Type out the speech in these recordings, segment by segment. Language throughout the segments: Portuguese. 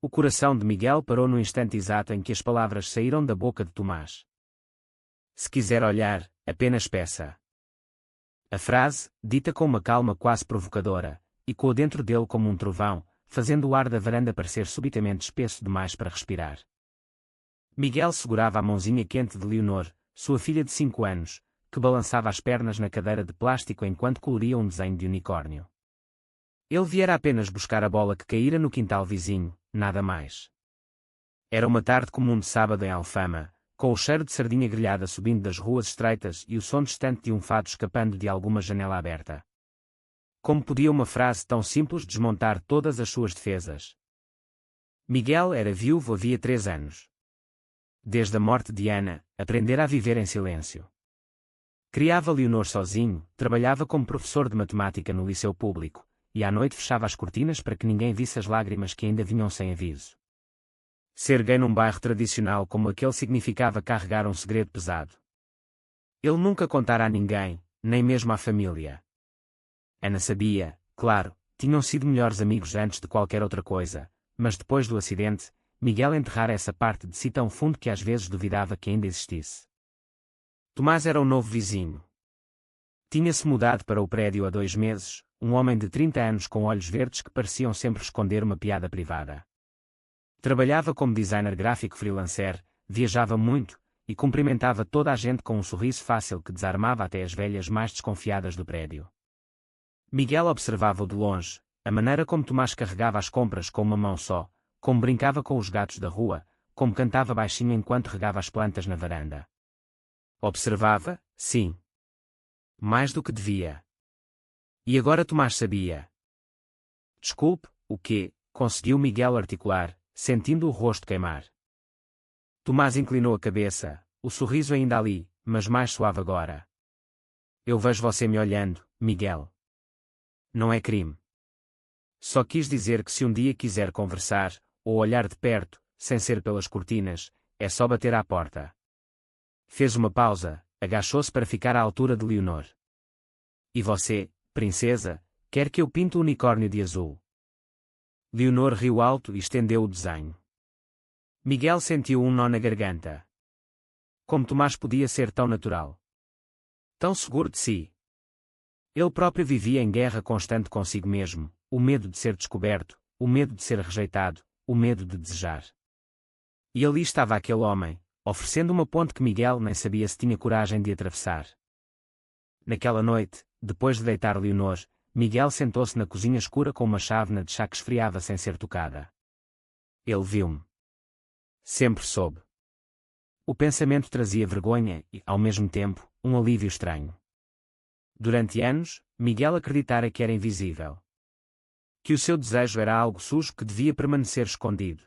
O coração de Miguel parou no instante exato em que as palavras saíram da boca de Tomás. Se quiser olhar, apenas peça. A frase, dita com uma calma quase provocadora, ecoou dentro dele como um trovão, fazendo o ar da varanda parecer subitamente espesso demais para respirar. Miguel segurava a mãozinha quente de Leonor, sua filha de 5 anos, que balançava as pernas na cadeira de plástico enquanto coloria um desenho de unicórnio. Ele viera apenas buscar a bola que caíra no quintal vizinho, nada mais. Era uma tarde comum de sábado em Alfama, com o cheiro de sardinha grelhada subindo das ruas estreitas e o som distante de um fado escapando de alguma janela aberta. Como podia uma frase tão simples desmontar todas as suas defesas? Miguel era viúvo havia 3 anos. Desde a morte de Ana, aprendera a viver em silêncio. Criava Leonor sozinho, trabalhava como professor de matemática no liceu público, e à noite fechava as cortinas para que ninguém visse as lágrimas que ainda vinham sem aviso. Ser gay num bairro tradicional como aquele significava carregar um segredo pesado. Ele nunca contara a ninguém, nem mesmo à família. Ana sabia, claro, tinham sido melhores amigos antes de qualquer outra coisa, mas depois do acidente, Miguel enterrara essa parte de si tão fundo que às vezes duvidava que ainda existisse. Tomás era o novo vizinho. Tinha-se mudado para o prédio há 2 meses, um homem de 30 anos com olhos verdes que pareciam sempre esconder uma piada privada. Trabalhava como designer gráfico freelancer, viajava muito, e cumprimentava toda a gente com um sorriso fácil que desarmava até as velhas mais desconfiadas do prédio. Miguel observava-o de longe, a maneira como Tomás carregava as compras com uma mão só, como brincava com os gatos da rua, como cantava baixinho enquanto regava as plantas na varanda. Observava, sim. Mais do que devia. E agora Tomás sabia. Desculpe, o quê? Conseguiu Miguel articular, sentindo o rosto queimar. Tomás inclinou a cabeça, o sorriso ainda ali, mas mais suave agora. Eu vejo você me olhando, Miguel. Não é crime. Só quis dizer que se um dia quiser conversar, ou olhar de perto, sem ser pelas cortinas, é só bater à porta. Fez uma pausa, agachou-se para ficar à altura de Leonor. E você, princesa, quer que eu pinte o unicórnio de azul? Leonor riu alto e estendeu o desenho. Miguel sentiu um nó na garganta. Como Tomás podia ser tão natural? Tão seguro de si? Ele próprio vivia em guerra constante consigo mesmo, o medo de ser descoberto, o medo de ser rejeitado, o medo de desejar. E ali estava aquele homem, oferecendo uma ponte que Miguel nem sabia se tinha coragem de atravessar. Naquela noite, depois de deitar Leonor, Miguel sentou-se na cozinha escura com uma chávena de chá que esfriava sem ser tocada. Ele viu-me. Sempre soube. O pensamento trazia vergonha e, ao mesmo tempo, um alívio estranho. Durante anos, Miguel acreditara que era invisível. Que o seu desejo era algo sujo que devia permanecer escondido.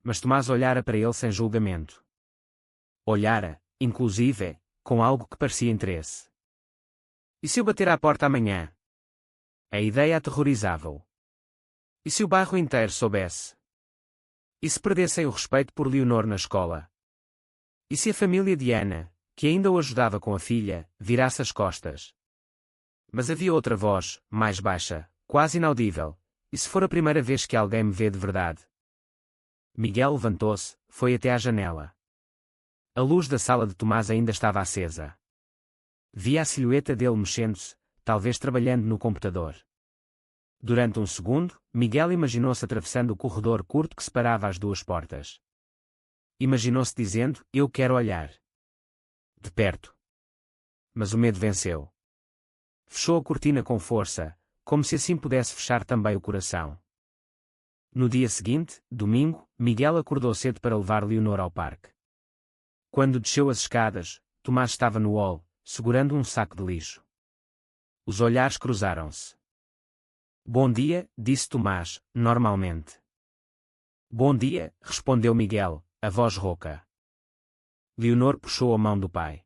Mas Tomás olhara para ele sem julgamento. Olhara, inclusive, com algo que parecia interesse. E se eu bater à porta amanhã? A ideia aterrorizava-o. E se o bairro inteiro soubesse? E se perdessem o respeito por Leonor na escola? E se a família de Ana, que ainda o ajudava com a filha, virasse as costas? Mas havia outra voz, mais baixa, quase inaudível. E se for a primeira vez que alguém me vê de verdade? Miguel levantou-se, foi até à janela. A luz da sala de Tomás ainda estava acesa. Via a silhueta dele mexendo-se, talvez trabalhando no computador. Durante um segundo, Miguel imaginou-se atravessando o corredor curto que separava as 2 portas. Imaginou-se dizendo, eu quero olhar. De perto. Mas o medo venceu. Fechou a cortina com força, como se assim pudesse fechar também o coração. No dia seguinte, domingo, Miguel acordou cedo para levar Leonor ao parque. Quando desceu as escadas, Tomás estava no hall, segurando um saco de lixo. Os olhares cruzaram-se. Bom dia, disse Tomás, normalmente. Bom dia, respondeu Miguel, a voz rouca. Leonor puxou a mão do pai.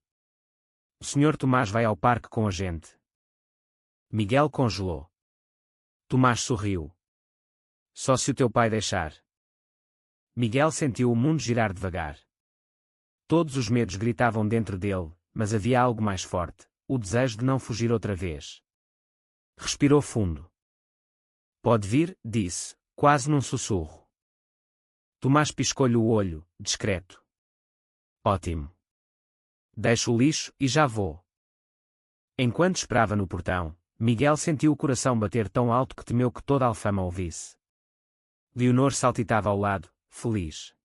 O Sr. Tomás vai ao parque com a gente. Miguel congelou. Tomás sorriu. Só se o teu pai deixar. Miguel sentiu o mundo girar devagar. Todos os medos gritavam dentro dele, mas havia algo mais forte, o desejo de não fugir outra vez. Respirou fundo. Pode vir, disse, quase num sussurro. Tomás piscou-lhe o olho, discreto. Ótimo. Deixo o lixo e já vou. Enquanto esperava no portão, Miguel sentiu o coração bater tão alto que temeu que toda a Alfama ouvisse. Leonor saltitava ao lado, feliz.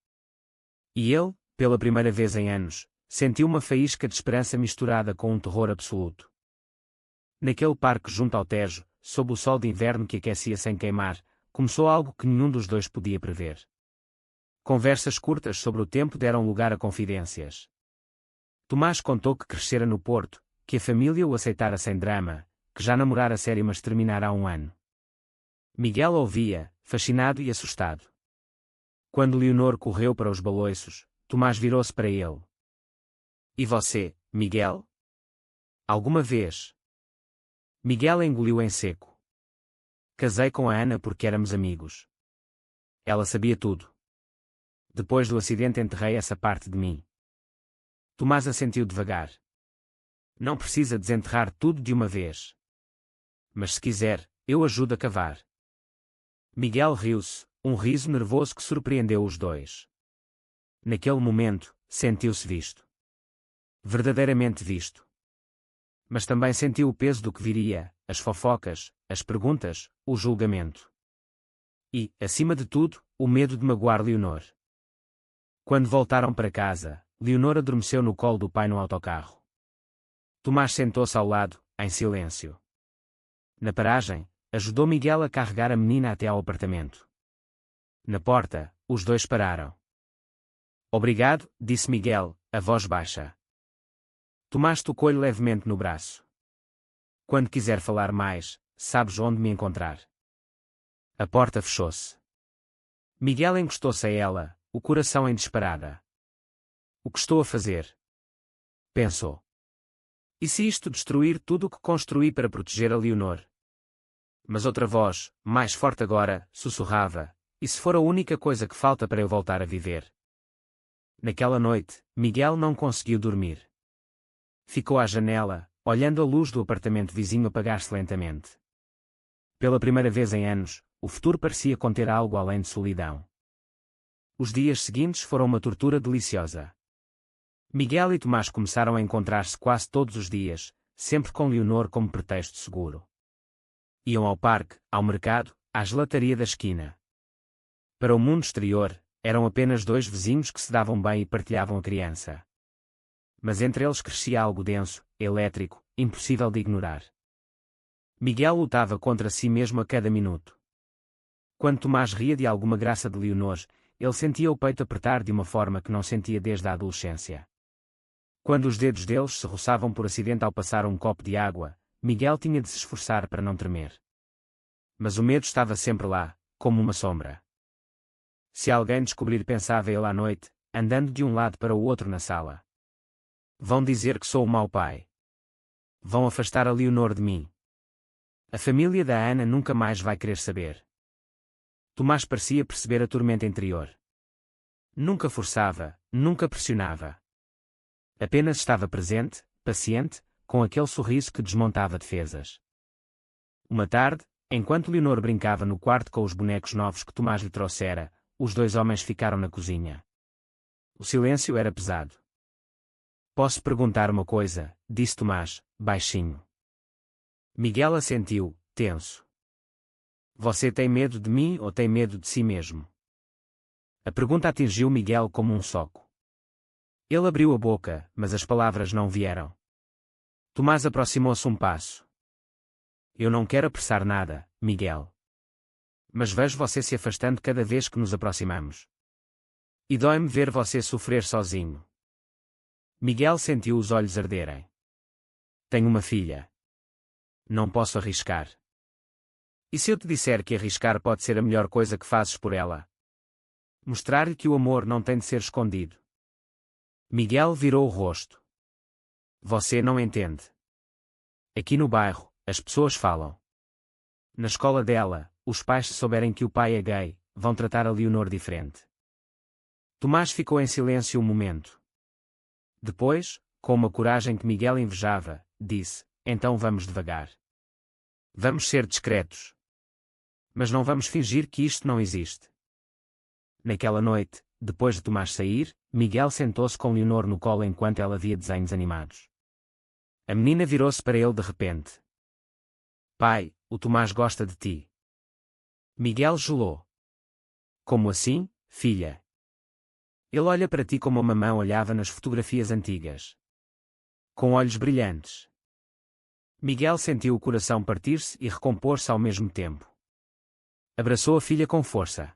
E ele, pela primeira vez em anos, sentiu uma faísca de esperança misturada com um terror absoluto. Naquele parque junto ao Tejo, sob o sol de inverno que aquecia sem queimar, começou algo que nenhum dos dois podia prever. Conversas curtas sobre o tempo deram lugar a confidências. Tomás contou que crescera no Porto, que a família o aceitara sem drama, que já namorara sério mas terminara há um ano. Miguel ouvia, fascinado e assustado. Quando Leonor correu para os baloiços, Tomás virou-se para ele. E você, Miguel? Alguma vez? Miguel engoliu em seco. Casei com a Ana porque éramos amigos. Ela sabia tudo. Depois do acidente enterrei essa parte de mim. Tomás assentiu devagar. Não precisa desenterrar tudo de uma vez. Mas se quiser, eu ajudo a cavar. Miguel riu-se, um riso nervoso que surpreendeu os dois. Naquele momento, sentiu-se visto. Verdadeiramente visto. Mas também sentiu o peso do que viria, as fofocas, as perguntas, o julgamento. E, acima de tudo, o medo de magoar Leonor. Quando voltaram para casa, Leonor adormeceu no colo do pai no autocarro. Tomás sentou-se ao lado, em silêncio. Na paragem, ajudou Miguel a carregar a menina até ao apartamento. Na porta, os dois pararam. Obrigado, disse Miguel, a voz baixa. Tomás tocou-lhe levemente no braço. Quando quiser falar mais, sabes onde me encontrar. A porta fechou-se. Miguel encostou-se a ela, o coração em disparada. O que estou a fazer? Pensou. E se isto destruir tudo o que construí para proteger a Leonor? Mas outra voz, mais forte agora, sussurrava, e se for a única coisa que falta para eu voltar a viver? Naquela noite, Miguel não conseguiu dormir. Ficou à janela, olhando a luz do apartamento vizinho apagar-se lentamente. Pela primeira vez em anos, o futuro parecia conter algo além de solidão. Os dias seguintes foram uma tortura deliciosa. Miguel e Tomás começaram a encontrar-se quase todos os dias, sempre com Leonor como pretexto seguro. Iam ao parque, ao mercado, à gelataria da esquina. Para o mundo exterior, eram apenas dois vizinhos que se davam bem e partilhavam a criança. Mas entre eles crescia algo denso, elétrico, impossível de ignorar. Miguel lutava contra si mesmo a cada minuto. Quando Tomás ria de alguma graça de Leonor, ele sentia o peito apertar de uma forma que não sentia desde a adolescência. Quando os dedos deles se roçavam por acidente ao passar um copo de água, Miguel tinha de se esforçar para não tremer. Mas o medo estava sempre lá, como uma sombra. Se alguém descobrir, pensava ele à noite, andando de um lado para o outro na sala. Vão dizer que sou um mau pai. Vão afastar a Leonor de mim. A família da Ana nunca mais vai querer saber. Tomás parecia perceber a tormenta interior. Nunca forçava, nunca pressionava. Apenas estava presente, paciente, com aquele sorriso que desmontava defesas. Uma tarde, enquanto Leonor brincava no quarto com os bonecos novos que Tomás lhe trouxera, os dois homens ficaram na cozinha. O silêncio era pesado. Posso perguntar uma coisa, disse Tomás, baixinho. Miguel assentiu, tenso. Você tem medo de mim ou tem medo de si mesmo? A pergunta atingiu Miguel como um soco. Ele abriu a boca, mas as palavras não vieram. Tomás aproximou-se um passo. Eu não quero apressar nada, Miguel. Mas vejo você se afastando cada vez que nos aproximamos. E dói-me ver você sofrer sozinho. Miguel sentiu os olhos arderem. Tenho uma filha. Não posso arriscar. E se eu te disser que arriscar pode ser a melhor coisa que fazes por ela? Mostrar-lhe que o amor não tem de ser escondido. Miguel virou o rosto. Você não entende. Aqui no bairro, as pessoas falam. Na escola dela, os pais, se souberem que o pai é gay, vão tratar a Leonor diferente. Tomás ficou em silêncio um momento. Depois, com uma coragem que Miguel invejava, disse, então vamos devagar. Vamos ser discretos. Mas não vamos fingir que isto não existe. Naquela noite, depois de Tomás sair, Miguel sentou-se com Leonor no colo enquanto ela via desenhos animados. A menina virou-se para ele de repente. Pai, o Tomás gosta de ti. Miguel gelou. Como assim, filha? Ele olha para ti como a mamã olhava nas fotografias antigas. Com olhos brilhantes. Miguel sentiu o coração partir-se e recompor-se ao mesmo tempo. Abraçou a filha com força.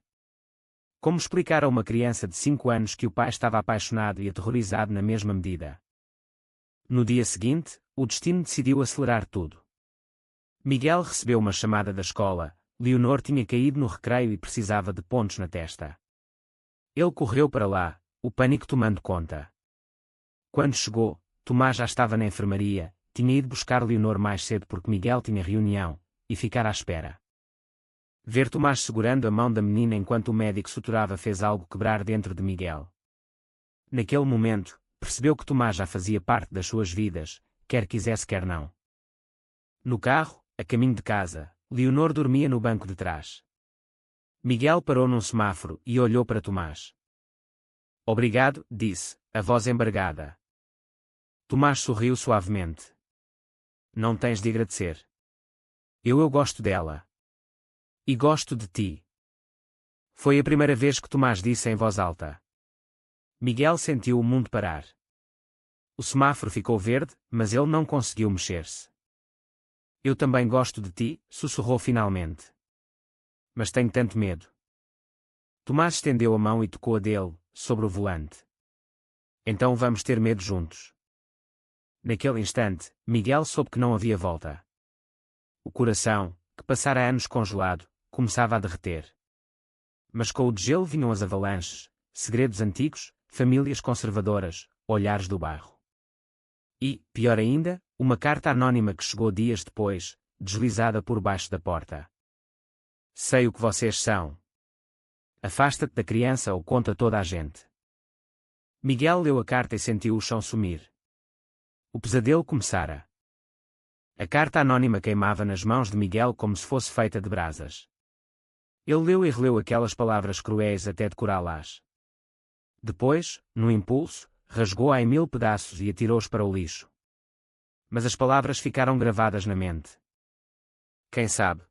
Como explicar a uma criança de 5 anos que o pai estava apaixonado e aterrorizado na mesma medida? No dia seguinte, o destino decidiu acelerar tudo. Miguel recebeu uma chamada da escola. Leonor tinha caído no recreio e precisava de pontos na testa. Ele correu para lá, o pânico tomando conta. Quando chegou, Tomás já estava na enfermaria, tinha ido buscar Leonor mais cedo porque Miguel tinha reunião, e ficar à espera. Ver Tomás segurando a mão da menina enquanto o médico suturava fez algo quebrar dentro de Miguel. Naquele momento, percebeu que Tomás já fazia parte das suas vidas, quer quisesse quer não. No carro, a caminho de casa, Leonor dormia no banco de trás. Miguel parou num semáforo e olhou para Tomás. Obrigado, disse, a voz embargada. Tomás sorriu suavemente. Não tens de agradecer. Eu gosto dela. E gosto de ti. Foi a primeira vez que Tomás disse em voz alta. Miguel sentiu o mundo parar. O semáforo ficou verde, mas ele não conseguiu mexer-se. Eu também gosto de ti, sussurrou finalmente. Mas tenho tanto medo. Tomás estendeu a mão e tocou a dele, sobre o volante. Então vamos ter medo juntos. Naquele instante, Miguel soube que não havia volta. O coração, que passara anos congelado, começava a derreter. Mas com o degelo vinham as avalanches, segredos antigos, famílias conservadoras, olhares do bairro. E, pior ainda, uma carta anônima que chegou dias depois, deslizada por baixo da porta. Sei o que vocês são. Afasta-te da criança ou conta toda a gente. Miguel leu a carta e sentiu o chão sumir. O pesadelo começara. A carta anônima queimava nas mãos de Miguel como se fosse feita de brasas. Ele leu e releu aquelas palavras cruéis até decorá-las. Depois, num impulso, rasgou-a em 1000 pedaços e atirou-os para o lixo. Mas as palavras ficaram gravadas na mente. Quem sabe?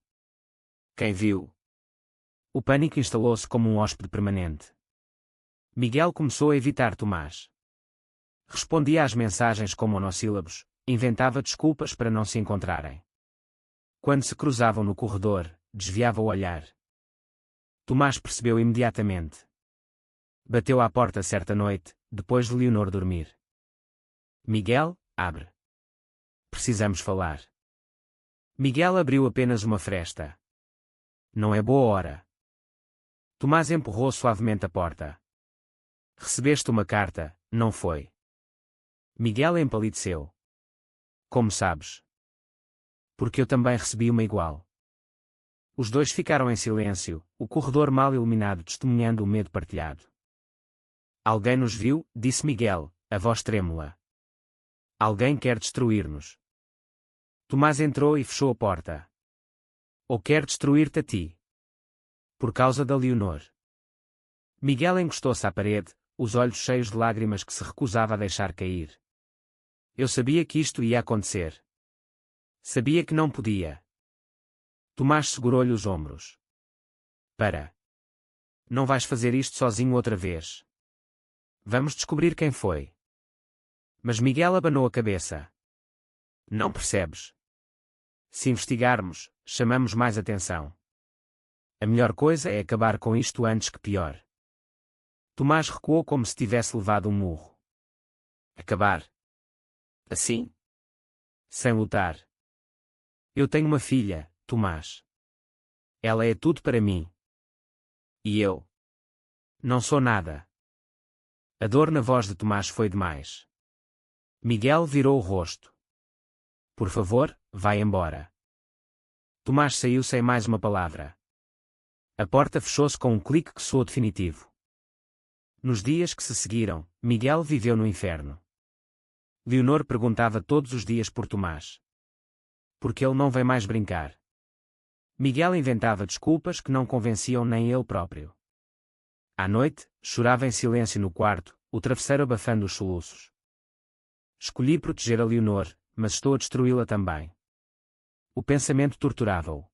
Quem viu? O pânico instalou-se como um hóspede permanente. Miguel começou a evitar Tomás. Respondia às mensagens com monossílabos, inventava desculpas para não se encontrarem. Quando se cruzavam no corredor, desviava o olhar. Tomás percebeu imediatamente. Bateu à porta certa noite, depois de Leonor dormir. Miguel, abre. Precisamos falar. Miguel abriu apenas uma fresta. Não é boa hora. Tomás empurrou suavemente a porta. Recebeste uma carta, não foi? Miguel empalideceu. Como sabes? Porque eu também recebi uma igual. Os dois ficaram em silêncio, o corredor mal iluminado testemunhando o medo partilhado. Alguém nos viu, disse Miguel, a voz trêmula. Alguém quer destruir-nos. Tomás entrou e fechou a porta. Ou quer destruir-te a ti? Por causa da Leonor. Miguel encostou-se à parede, os olhos cheios de lágrimas que se recusava a deixar cair. Eu sabia que isto ia acontecer. Sabia que não podia. Tomás segurou-lhe os ombros. Para. Não vais fazer isto sozinho outra vez. Vamos descobrir quem foi. Mas Miguel abanou a cabeça. Não percebes? Se investigarmos, chamamos mais atenção. A melhor coisa é acabar com isto antes que pior. Tomás recuou como se tivesse levado um murro. Acabar? Assim? Sem lutar. Eu tenho uma filha, Tomás. Ela é tudo para mim. E eu? Não sou nada. A dor na voz de Tomás foi demais. Miguel virou o rosto. Por favor, vai embora. Tomás saiu sem mais uma palavra. A porta fechou-se com um clique que soou definitivo. Nos dias que se seguiram, Miguel viveu no inferno. Leonor perguntava todos os dias por Tomás. Porque ele não vem mais brincar. Miguel inventava desculpas que não convenciam nem ele próprio. À noite, chorava em silêncio no quarto, o travesseiro abafando os soluços. Escolhi proteger a Leonor, mas estou a destruí-la também. O pensamento torturava-o.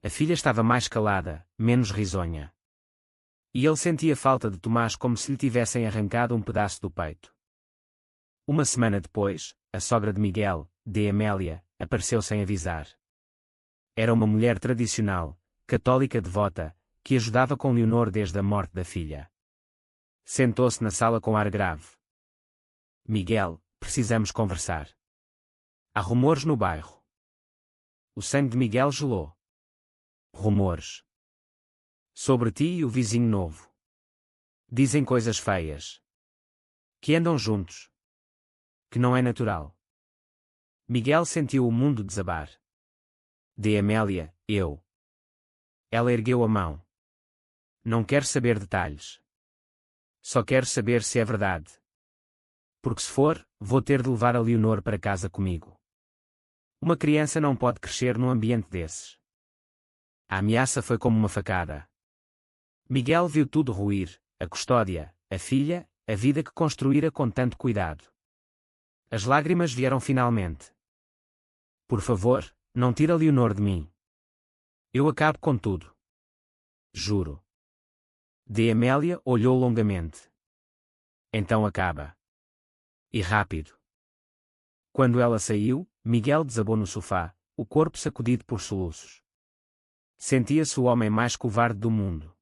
A filha estava mais calada, menos risonha. E ele sentia falta de Tomás como se lhe tivessem arrancado um pedaço do peito. Uma semana depois, a sogra de Miguel, de Amélia, apareceu sem avisar. Era uma mulher tradicional, católica devota, que ajudava com Leonor desde a morte da filha. Sentou-se na sala com ar grave. Miguel, precisamos conversar. Há rumores no bairro. O sangue de Miguel gelou. Rumores. Sobre ti e o vizinho novo. Dizem coisas feias. Que andam juntos. Que não é natural. Miguel sentiu o mundo desabar. De Amélia, eu. Ela ergueu a mão. Não quero saber detalhes. Só quero saber se é verdade. Porque se for, vou ter de levar a Leonor para casa comigo. Uma criança não pode crescer num ambiente desses. A ameaça foi como uma facada. Miguel viu tudo ruir, a custódia, a filha, a vida que construíra com tanto cuidado. As lágrimas vieram finalmente. Por favor, não tire a Leonor de mim. Eu acabo com tudo. Juro. De Amélia olhou longamente. Então acaba. E rápido. Quando ela saiu, Miguel desabou no sofá, o corpo sacudido por soluços. Sentia-se o homem mais covarde do mundo.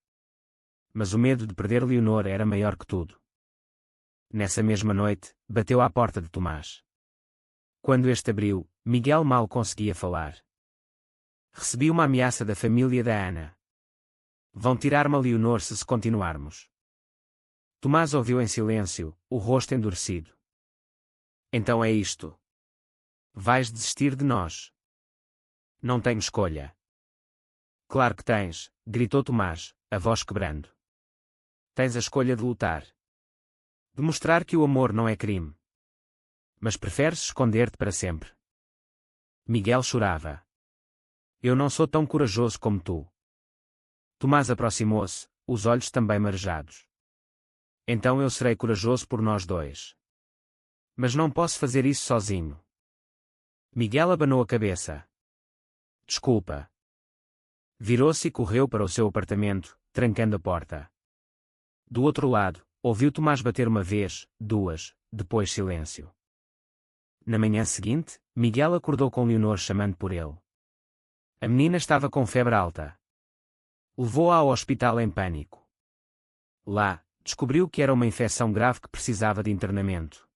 Mas o medo de perder Leonor era maior que tudo. Nessa mesma noite, bateu à porta de Tomás. Quando este abriu, Miguel mal conseguia falar. Recebi uma ameaça da família da Ana. Vão tirar-me a Leonor se continuarmos. Tomás ouviu em silêncio, o rosto endurecido. Então é isto. Vais desistir de nós. Não tenho escolha. Claro que tens, gritou Tomás, a voz quebrando. Tens a escolha de lutar. De mostrar que o amor não é crime. Mas preferes esconder-te para sempre. Miguel chorava. Eu não sou tão corajoso como tu. Tomás aproximou-se, os olhos também marejados. Então eu serei corajoso por nós dois. Mas não posso fazer isso sozinho. Miguel abanou a cabeça. Desculpa. Virou-se e correu para o seu apartamento, trancando a porta. Do outro lado, ouviu Tomás bater uma vez, duas, depois silêncio. Na manhã seguinte, Miguel acordou com Leonor chamando por ele. A menina estava com febre alta. Levou-a ao hospital em pânico. Lá, descobriu que era uma infecção grave que precisava de internamento.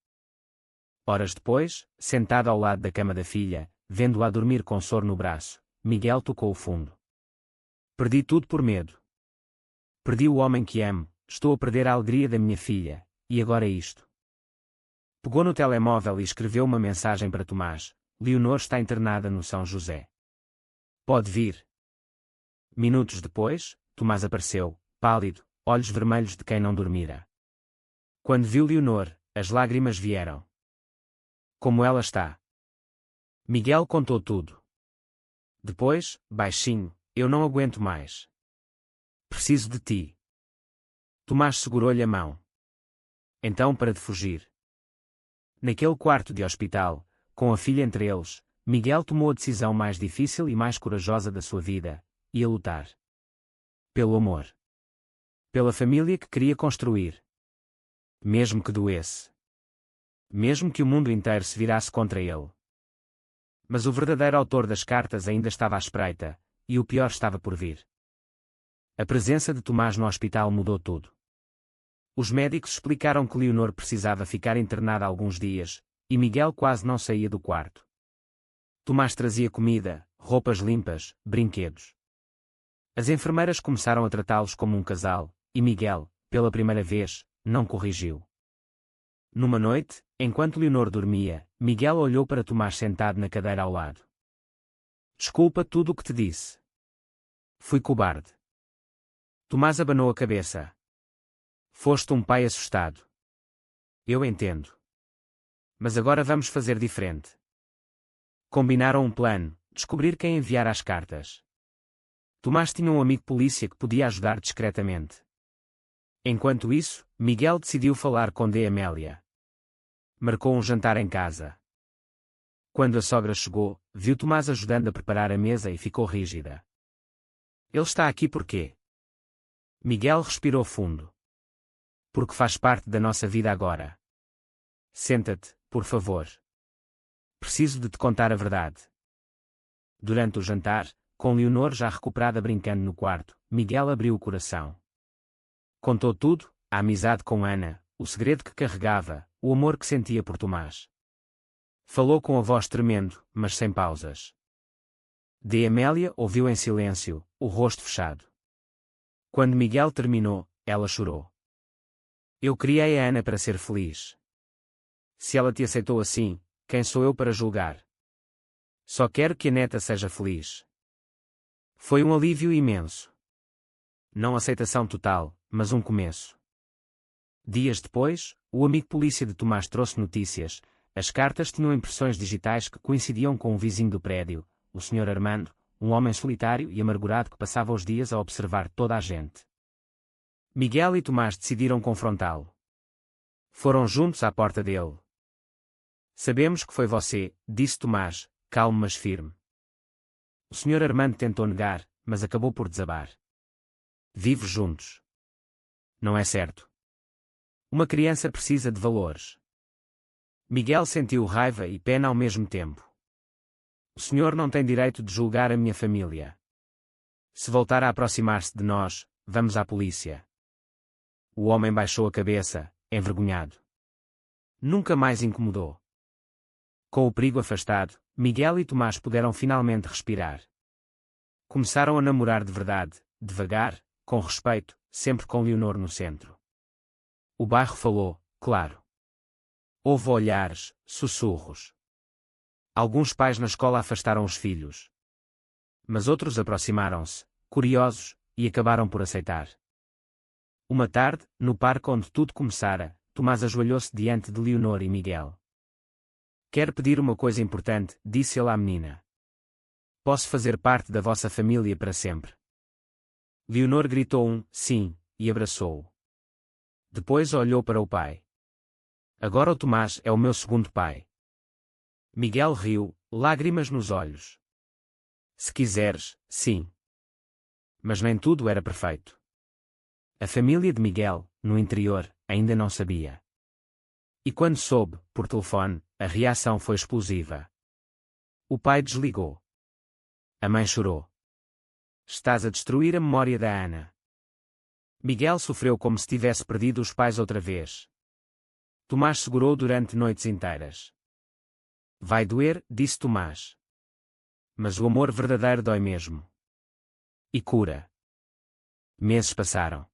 Horas depois, sentado ao lado da cama da filha, vendo-a dormir com soro no braço, Miguel tocou o fundo. Perdi tudo por medo. Perdi o homem que amo, estou a perder a alegria da minha filha, e agora é isto. Pegou no telemóvel e escreveu uma mensagem para Tomás. Leonor está internada no São José. Pode vir. Minutos depois, Tomás apareceu, pálido, olhos vermelhos de quem não dormira. Quando viu Leonor, as lágrimas vieram. Como ela está? Miguel contou tudo. Depois, baixinho, eu não aguento mais. Preciso de ti. Tomás segurou-lhe a mão. Então para de fugir. Naquele quarto de hospital, com a filha entre eles, Miguel tomou a decisão mais difícil e mais corajosa da sua vida, ia lutar. Pelo amor. Pela família que queria construir. Mesmo que doesse. Mesmo que o mundo inteiro se virasse contra ele. Mas o verdadeiro autor das cartas ainda estava à espreita, e o pior estava por vir. A presença de Tomás no hospital mudou tudo. Os médicos explicaram que Leonor precisava ficar internada alguns dias, e Miguel quase não saía do quarto. Tomás trazia comida, roupas limpas, brinquedos. As enfermeiras começaram a tratá-los como um casal, e Miguel, pela primeira vez, não corrigiu. Numa noite, enquanto Leonor dormia, Miguel olhou para Tomás sentado na cadeira ao lado. Desculpa tudo o que te disse. Fui cobarde. Tomás abanou a cabeça. Foste um pai assustado. Eu entendo. Mas agora vamos fazer diferente. Combinaram um plano, descobrir quem enviara as cartas. Tomás tinha um amigo polícia que podia ajudar discretamente. Enquanto isso, Miguel decidiu falar com D. Amélia. Marcou um jantar em casa. Quando a sogra chegou, viu Tomás ajudando a preparar a mesa e ficou rígida. Ele está aqui por quê? Miguel respirou fundo. Porque faz parte da nossa vida agora. Senta-te, por favor. Preciso de te contar a verdade. Durante o jantar, com Leonor já recuperada brincando no quarto, Miguel abriu o coração. Contou tudo, a amizade com Ana, o segredo que carregava, o amor que sentia por Tomás. Falou com a voz tremendo, mas sem pausas. D. Amélia ouviu em silêncio, o rosto fechado. Quando Miguel terminou, ela chorou. Eu criei a Ana para ser feliz. Se ela te aceitou assim, quem sou eu para julgar? Só quero que a neta seja feliz. Foi um alívio imenso. Não aceitação total, mas um começo. Dias depois, o amigo polícia de Tomás trouxe notícias. As cartas tinham impressões digitais que coincidiam com o vizinho do prédio, o Sr. Armando, um homem solitário e amargurado que passava os dias a observar toda a gente. Miguel e Tomás decidiram confrontá-lo. Foram juntos à porta dele. Sabemos que foi você, disse Tomás, calmo mas firme. O Sr. Armando tentou negar, mas acabou por desabar. Vive juntos. Não é certo. Uma criança precisa de valores. Miguel sentiu raiva e pena ao mesmo tempo. O senhor não tem direito de julgar a minha família. Se voltar a aproximar-se de nós, vamos à polícia. O homem baixou a cabeça, envergonhado. Nunca mais incomodou. Com o perigo afastado, Miguel e Tomás puderam finalmente respirar. Começaram a namorar de verdade, devagar, com respeito, sempre com Leonor no centro. O bairro falou, claro. Houve olhares, sussurros. Alguns pais na escola afastaram os filhos. Mas outros aproximaram-se, curiosos, e acabaram por aceitar. Uma tarde, no parque onde tudo começara, Tomás ajoelhou-se diante de Leonor e Miguel. Quero pedir uma coisa importante, disse ele à menina. Posso fazer parte da vossa família para sempre. Leonor gritou um sim, e abraçou-o. Depois olhou para o pai. Agora o Tomás é o meu segundo pai. Miguel riu, lágrimas nos olhos. Se quiseres, sim. Mas nem tudo era perfeito. A família de Miguel, no interior, ainda não sabia. E quando soube, por telefone, a reação foi explosiva. O pai desligou. A mãe chorou. Estás a destruir a memória da Ana. Miguel sofreu como se tivesse perdido os pais outra vez. Tomás segurou durante noites inteiras. Vai doer, disse Tomás. Mas o amor verdadeiro dói mesmo. E cura. Meses passaram.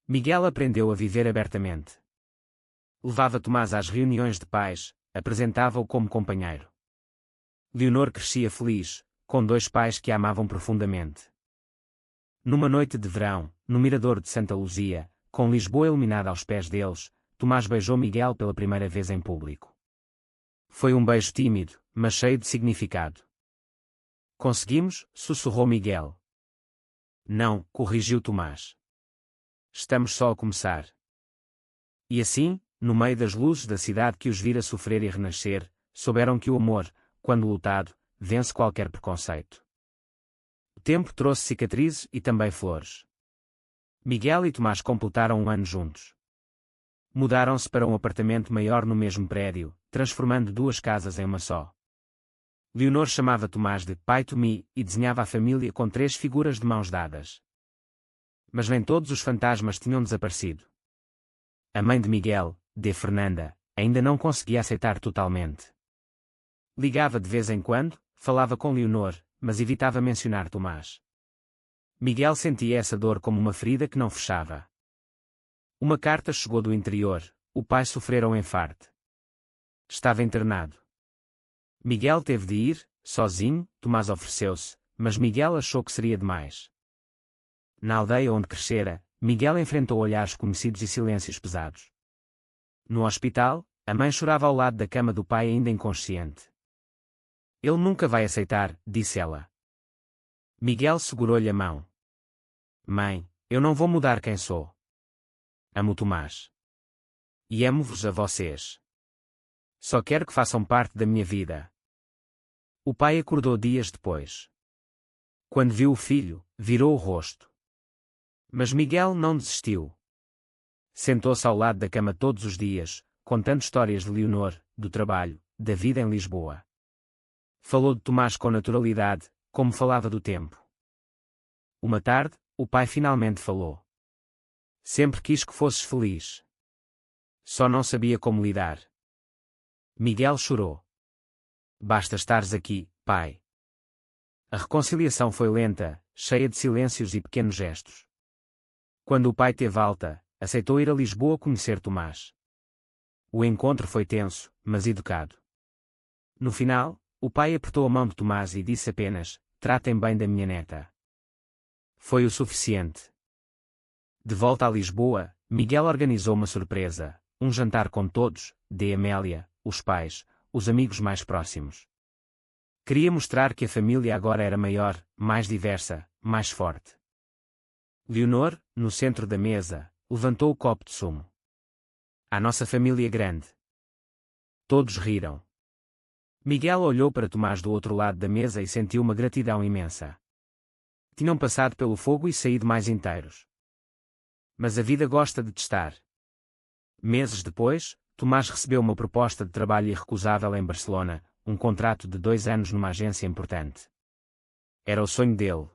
Miguel aprendeu a viver abertamente. Levava Tomás às reuniões de pais, apresentava-o como companheiro. Leonor crescia feliz, com dois pais que a amavam profundamente. Numa noite de verão, no mirador de Santa Luzia, com Lisboa iluminada aos pés deles, Tomás beijou Miguel pela primeira vez em público. Foi um beijo tímido, mas cheio de significado. Conseguimos, sussurrou Miguel. Não, corrigiu Tomás. Estamos só a começar. E assim, no meio das luzes da cidade que os vira sofrer e renascer, souberam que o amor, quando lutado, vence qualquer preconceito. O tempo trouxe cicatrizes e também flores. Miguel e Tomás completaram um ano juntos. Mudaram-se para um apartamento maior no mesmo prédio, transformando duas casas em uma só. Leonor chamava Tomás de pai Tomi e desenhava a família com 3 figuras de mãos dadas. Mas nem todos os fantasmas tinham desaparecido. A mãe de Miguel, de Fernanda, ainda não conseguia aceitar totalmente. Ligava de vez em quando, falava com Leonor, mas evitava mencionar Tomás. Miguel sentia essa dor como uma ferida que não fechava. Uma carta chegou do interior, o pai sofrera um enfarte. Estava internado. Miguel teve de ir, sozinho, Tomás ofereceu-se, mas Miguel achou que seria demais. Na aldeia onde crescera, Miguel enfrentou olhares conhecidos e silêncios pesados. No hospital, a mãe chorava ao lado da cama do pai ainda inconsciente. Ele nunca vai aceitar, disse ela. Miguel segurou-lhe a mão. Mãe, eu não vou mudar quem sou. Amo Tomás. E amo-vos a vocês. Só quero que façam parte da minha vida. O pai acordou dias depois. Quando viu o filho, virou o rosto. Mas Miguel não desistiu. Sentou-se ao lado da cama todos os dias, contando histórias de Leonor, do trabalho, da vida em Lisboa. Falou de Tomás com naturalidade, como falava do tempo. Uma tarde, o pai finalmente falou. Sempre quis que fosses feliz. Só não sabia como lidar. Miguel chorou. Basta estares aqui, pai. A reconciliação foi lenta, cheia de silêncios e pequenos gestos. Quando o pai teve alta, aceitou ir a Lisboa conhecer Tomás. O encontro foi tenso, mas educado. No final, o pai apertou a mão de Tomás e disse apenas: tratem bem da minha neta. Foi o suficiente. De volta a Lisboa, Miguel organizou uma surpresa, um jantar com todos, de Amélia, os pais, os amigos mais próximos. Queria mostrar que a família agora era maior, mais diversa, mais forte. Leonor, no centro da mesa, levantou o copo de sumo. A nossa família é grande. Todos riram. Miguel olhou para Tomás do outro lado da mesa e sentiu uma gratidão imensa. Tinham passado pelo fogo e saído mais inteiros. Mas a vida gosta de testar. Meses depois, Tomás recebeu uma proposta de trabalho irrecusável em Barcelona, um contrato de 2 anos numa agência importante. Era o sonho dele.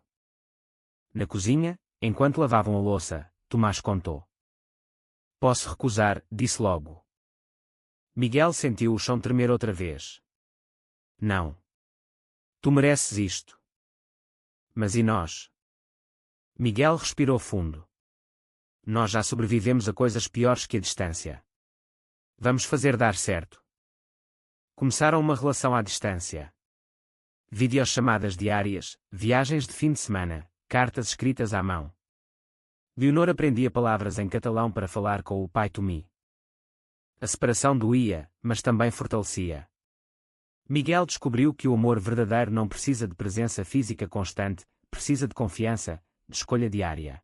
Na cozinha, enquanto lavavam a louça, Tomás contou. Posso recusar, disse logo. Miguel sentiu o chão tremer outra vez. Não. Tu mereces isto. Mas e nós? Miguel respirou fundo. Nós já sobrevivemos a coisas piores que a distância. Vamos fazer dar certo. Começaram uma relação à distância. Videochamadas diárias, viagens de fim de semana, cartas escritas à mão. Leonor aprendia palavras em catalão para falar com o pai Tomi. A separação doía, mas também fortalecia. Miguel descobriu que o amor verdadeiro não precisa de presença física constante, precisa de confiança, de escolha diária.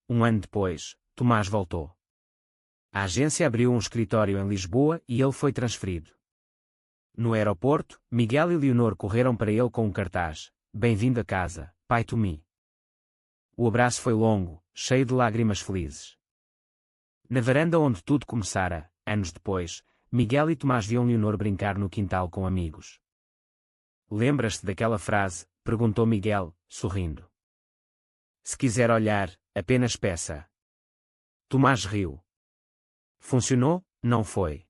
Um ano depois, Tomás voltou. A agência abriu um escritório em Lisboa e ele foi transferido. No aeroporto, Miguel e Leonor correram para ele com um cartaz: Bem-vindo a casa, pai Tomi. O abraço foi longo, cheio de lágrimas felizes. Na varanda onde tudo começara, anos depois, Miguel e Tomás viam Leonor brincar no quintal com amigos. Lembras-te daquela frase? Perguntou Miguel, sorrindo. Se quiser olhar, apenas peça. Tomás riu. Funcionou, não foi?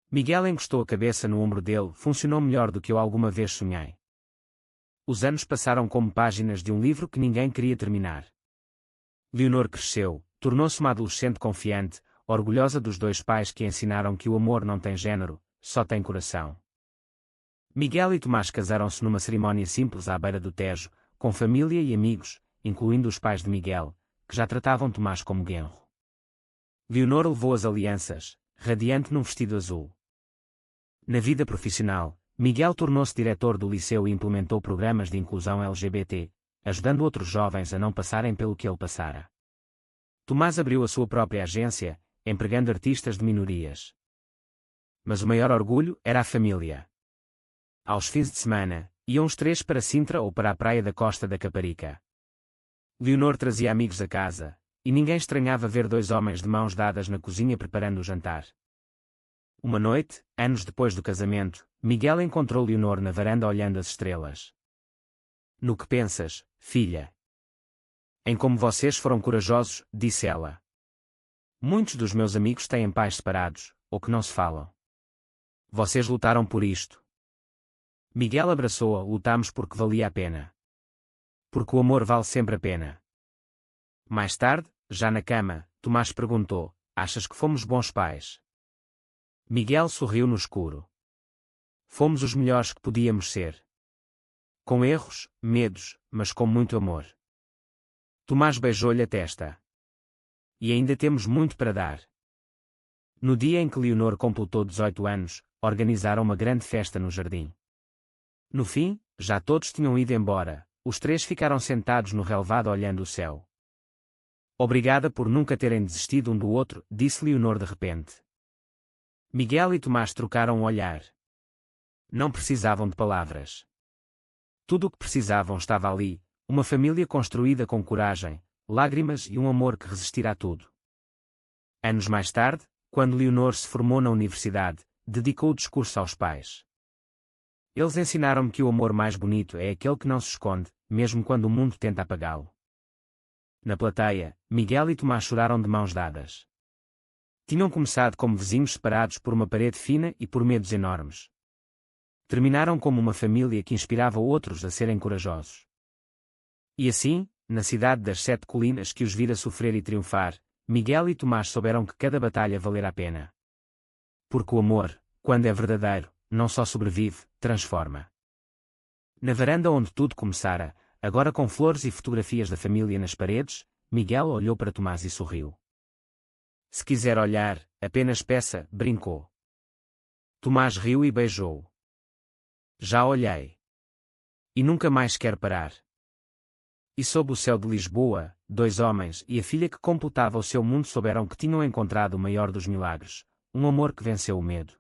Miguel encostou a cabeça no ombro dele. Funcionou melhor do que eu alguma vez sonhei. Os anos passaram como páginas de um livro que ninguém queria terminar. Leonor cresceu, tornou-se uma adolescente confiante, orgulhosa dos 2 pais que ensinaram que o amor não tem género, só tem coração. Miguel e Tomás casaram-se numa cerimónia simples à beira do Tejo, com família e amigos, incluindo os pais de Miguel, que já tratavam Tomás como genro. Leonor levou as alianças, radiante num vestido azul. Na vida profissional, Miguel tornou-se diretor do liceu e implementou programas de inclusão LGBT, ajudando outros jovens a não passarem pelo que ele passara. Tomás abriu a sua própria agência, empregando artistas de minorias. Mas o maior orgulho era a família. Aos fins de semana, iam os 3 para Sintra ou para a praia da Costa da Caparica. Leonor trazia amigos a casa, e ninguém estranhava ver 2 homens de mãos dadas na cozinha preparando o jantar. Uma noite, anos depois do casamento, Miguel encontrou Leonor na varanda olhando as estrelas. No que pensas, filha? Em como vocês foram corajosos, disse ela. Muitos dos meus amigos têm pais separados, ou que não se falam. Vocês lutaram por isto. Miguel abraçou-a. Lutamos porque valia a pena. Porque o amor vale sempre a pena. Mais tarde, já na cama, Tomás perguntou: achas que fomos bons pais? Miguel sorriu no escuro. Fomos os melhores que podíamos ser. Com erros, medos, mas com muito amor. Tomás beijou-lhe a testa. E ainda temos muito para dar. No dia em que Leonor completou 18 anos, organizaram uma grande festa no jardim. No fim, já todos tinham ido embora, os 3 ficaram sentados no relvado olhando o céu. Obrigada por nunca terem desistido um do outro, disse Leonor de repente. Miguel e Tomás trocaram um olhar. Não precisavam de palavras. Tudo o que precisavam estava ali, uma família construída com coragem, lágrimas e um amor que resistirá a tudo. Anos mais tarde, quando Leonor se formou na universidade, dedicou o discurso aos pais. Eles ensinaram-me que o amor mais bonito é aquele que não se esconde, mesmo quando o mundo tenta apagá-lo. Na plateia, Miguel e Tomás choraram de mãos dadas. Tinham começado como vizinhos separados por uma parede fina e por medos enormes. Terminaram como uma família que inspirava outros a serem corajosos. E assim, na cidade das 7 colinas que os vira sofrer e triunfar, Miguel e Tomás souberam que cada batalha valerá a pena. Porque o amor, quando é verdadeiro, não só sobrevive, transforma. Na varanda onde tudo começara, agora com flores e fotografias da família nas paredes, Miguel olhou para Tomás e sorriu. Se quiser olhar, apenas peça, brincou. Tomás riu e beijou-o. Já olhei. E nunca mais quero parar. E sob o céu de Lisboa, 2 homens e a filha que completava o seu mundo souberam que tinham encontrado o maior dos milagres, um amor que venceu o medo.